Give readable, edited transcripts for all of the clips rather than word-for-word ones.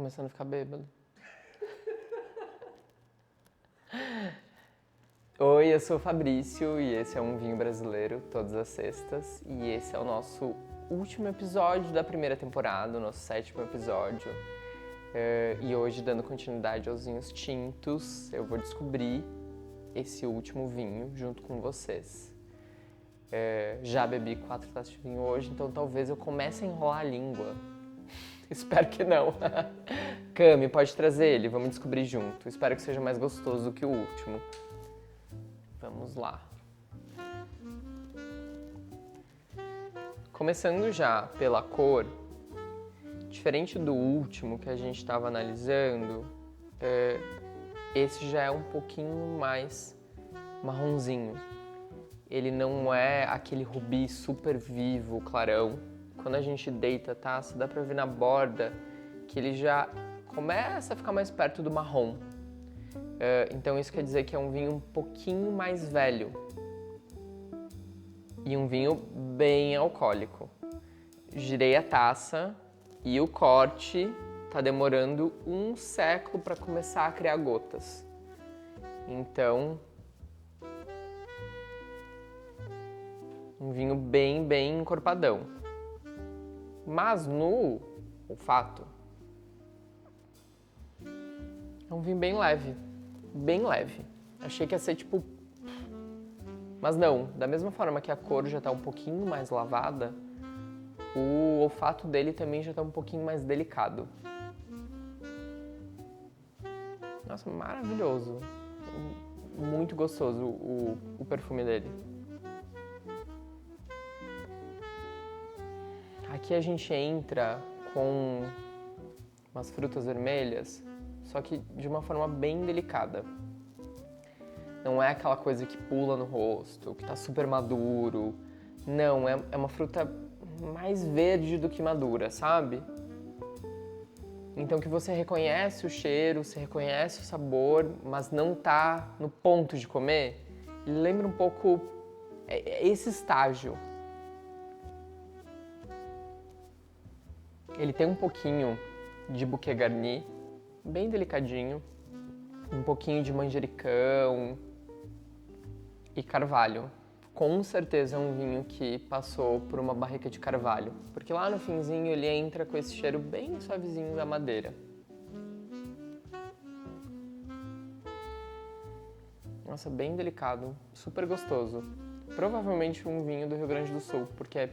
começando a ficar bêbado. Oi, eu sou o Fabrício e esse é um vinho brasileiro, todas as sextas. E esse é o nosso último episódio da primeira temporada, o nosso 7º episódio. E hoje, dando continuidade aos vinhos tintos, eu vou descobrir esse último vinho junto com vocês. Já bebi 4 taças de vinho hoje, então talvez eu comece a enrolar a língua. Espero que não. Cami, pode trazer ele, vamos descobrir junto. Espero que seja mais gostoso do que o último. Vamos lá. Começando já pela cor, diferente do último que a gente estava analisando, esse já é um pouquinho mais marronzinho. Ele não é aquele rubi super vivo, clarão. Quando a gente deita a taça, dá pra ver na borda que ele já começa a ficar mais perto do marrom. Então isso quer dizer que é um vinho um pouquinho mais velho. E um vinho bem alcoólico. Girei a taça e o corte tá demorando 1 século para começar a criar gotas. Então, um vinho bem encorpadão. Mas no olfato, é um vinho bem leve. Achei que ia ser tipo... Mas não, da mesma forma que a cor já tá um pouquinho mais lavada, o olfato dele também já tá um pouquinho mais delicado. Nossa, maravilhoso. Muito gostoso o perfume dele. Aqui a gente entra com umas frutas vermelhas, só que de uma forma bem delicada. Não é aquela coisa que pula no rosto, que tá super maduro. Não, é uma fruta mais verde do que madura, sabe? Então que você reconhece o cheiro, você reconhece o sabor, mas não tá no ponto de comer. Ele lembra um pouco esse estágio. Ele tem um pouquinho de bouquet garni, bem delicadinho, um pouquinho de manjericão e carvalho. Com certeza é um vinho que passou por uma barrica de carvalho, porque lá no finzinho ele entra com esse cheiro bem suavezinho da madeira. Nossa, bem delicado, super gostoso. Provavelmente um vinho do Rio Grande do Sul, porque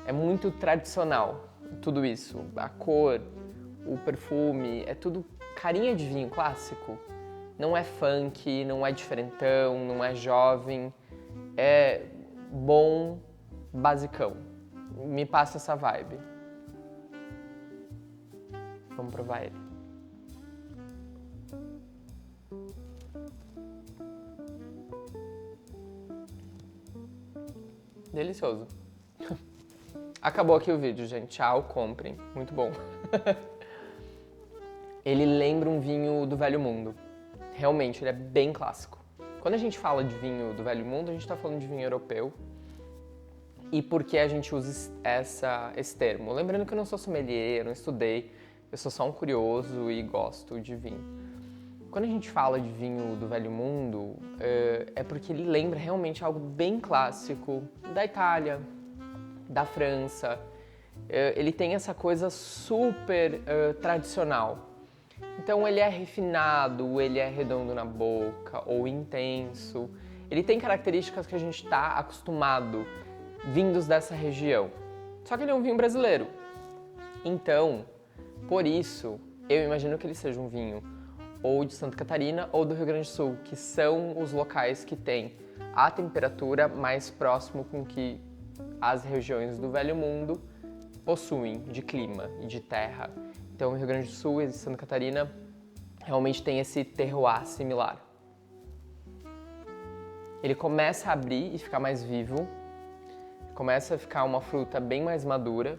é muito tradicional. Tudo isso, a cor, o perfume, é tudo carinha de vinho clássico. Não é funk, não é diferentão, não é jovem, é bom, basicão. Me passa essa vibe. Vamos provar ele. Delicioso. Acabou aqui o vídeo, gente. Tchau, comprem. Muito bom. Ele lembra um vinho do Velho Mundo. Realmente, ele é bem clássico. Quando a gente fala de vinho do Velho Mundo, a gente está falando de vinho europeu. E por que a gente usa esse termo? Lembrando que eu não sou sommelier, eu não estudei. Eu sou só um curioso e gosto de vinho. Quando a gente fala de vinho do Velho Mundo, é porque ele lembra realmente algo bem clássico da Itália, da França. Ele tem essa coisa super tradicional. Então ele é refinado, ele é redondo na boca ou intenso. Ele tem características que a gente está acostumado, vindos dessa região. Só que ele é um vinho brasileiro. Então, por isso, eu imagino que ele seja um vinho ou de Santa Catarina ou do Rio Grande do Sul, que são os locais que têm a temperatura mais próximo com que as regiões do Velho Mundo possuem de clima e de terra. Então, o Rio Grande do Sul e Santa Catarina realmente tem esse terroir similar. Ele começa a abrir e ficar mais vivo, começa a ficar uma fruta bem mais madura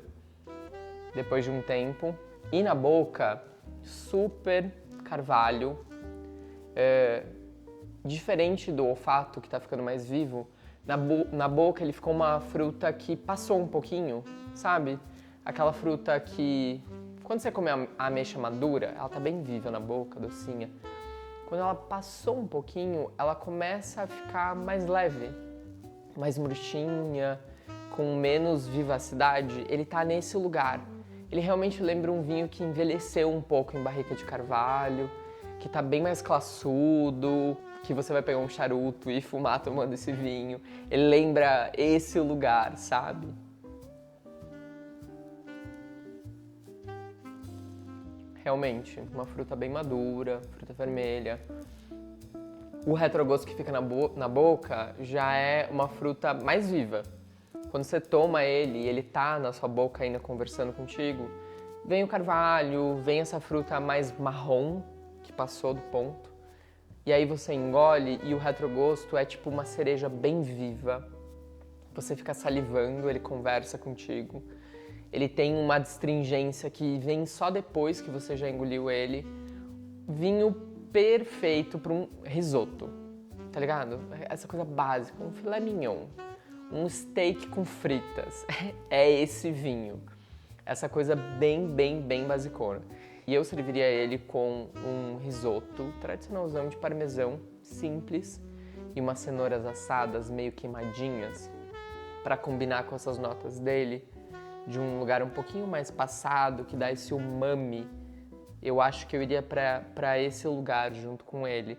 depois de um tempo. E na boca, super carvalho. Diferente do olfato, que está ficando mais vivo, na boca ele ficou uma fruta que passou um pouquinho, sabe? Aquela fruta que Quando você come a ameixa madura, ela tá bem viva na boca, docinha. Quando ela passou um pouquinho, ela começa a ficar mais leve, mais murchinha, com menos vivacidade. Ele tá nesse lugar. Ele realmente lembra um vinho que envelheceu um pouco em barrica de carvalho, que tá bem mais classudo, que você vai pegar um charuto e fumar tomando esse vinho. Ele lembra esse lugar, sabe? Realmente, uma fruta bem madura, fruta vermelha. O retrogosto que fica na boca já é uma fruta mais viva. Quando você toma ele e ele tá na sua boca ainda conversando contigo, vem o carvalho, vem essa fruta mais marrom, que passou do ponto. E aí você engole e o retrogosto é tipo uma cereja bem viva. Você fica salivando, ele conversa contigo. Ele tem uma astringência que vem só depois que você já engoliu ele. Vinho perfeito para um risoto, tá ligado? Essa coisa básica, um filé mignon, um steak com fritas. É esse vinho. Essa coisa bem basicona. E eu serviria ele com um risoto tradicionalzão de parmesão, simples, e umas cenouras assadas meio queimadinhas, para combinar com essas notas dele, de um lugar um pouquinho mais passado, que dá esse umami. Eu acho que eu iria para esse lugar junto com ele.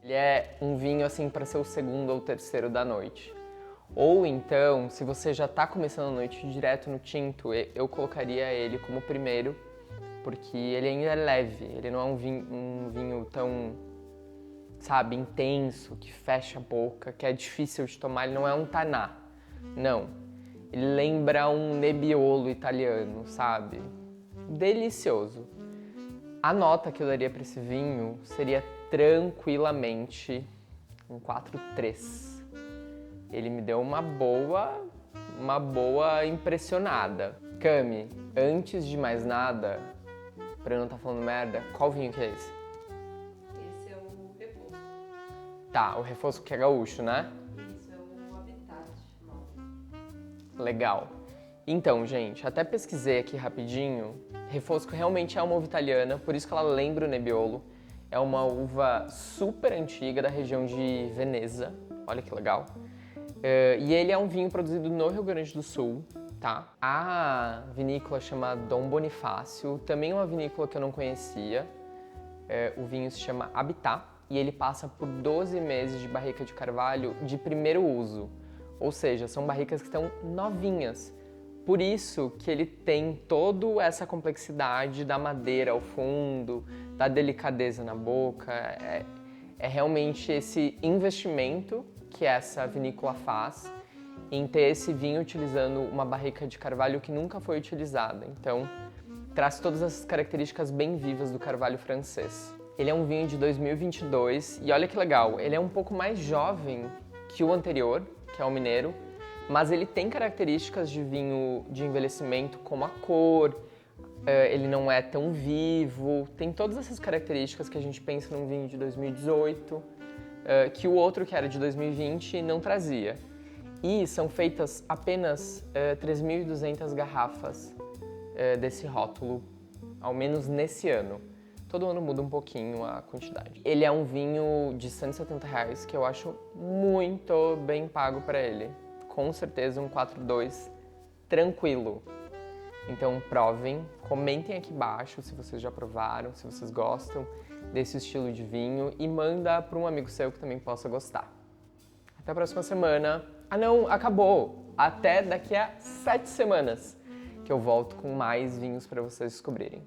Ele é um vinho assim para ser o segundo ou terceiro da noite. Ou então, se você já está começando a noite direto no tinto, eu colocaria ele como primeiro, porque ele ainda é leve, ele não é um vinho tão, sabe, intenso, que fecha a boca, que é difícil de tomar, ele não é um taná, não. Ele lembra um Nebbiolo italiano, sabe? Delicioso. A nota que eu daria para esse vinho seria tranquilamente um 4,3. Ele me deu uma boa impressionada. Cami, antes de mais nada, pra eu não estar falando merda, qual vinho que é esse? Esse é o Reposo. Tá, o Refosco que é gaúcho, né? Isso, é o Habitat. Legal. Então, gente, até pesquisei aqui rapidinho. Refosco realmente é uma uva italiana, por isso que ela lembra o Nebbiolo. É uma uva super antiga da região de Veneza. Olha que legal. E ele é um vinho produzido no Rio Grande do Sul, tá? A vinícola chama Dom Bonifácio, também é uma vinícola que eu não conhecia. O vinho se chama Habitat e ele passa por 12 meses de barrica de carvalho de primeiro uso. Ou seja, são barricas que estão novinhas. Por isso que ele tem toda essa complexidade da madeira ao fundo, da delicadeza na boca. É realmente esse investimento que essa vinícola faz em ter esse vinho utilizando uma barrica de carvalho que nunca foi utilizada. Então, traz todas essas características bem vivas do carvalho francês. Ele é um vinho de 2022 e olha que legal, ele é um pouco mais jovem que o anterior, que é o Mineiro, mas ele tem características de vinho de envelhecimento como a cor, ele não é tão vivo, tem todas essas características que a gente pensa num vinho de 2018, que o outro, que era de 2020, não trazia. E são feitas apenas 3.200 garrafas desse rótulo, ao menos nesse ano. Todo ano muda um pouquinho a quantidade. Ele é um vinho de R$170, que eu acho muito bem pago para ele. Com certeza um 4.2 tranquilo. Então provem, comentem aqui embaixo se vocês já provaram, se vocês gostam desse estilo de vinho e manda para um amigo seu que também possa gostar. Até a próxima semana. Ah não, acabou! Até daqui a 7 semanas que eu volto com mais vinhos para vocês descobrirem.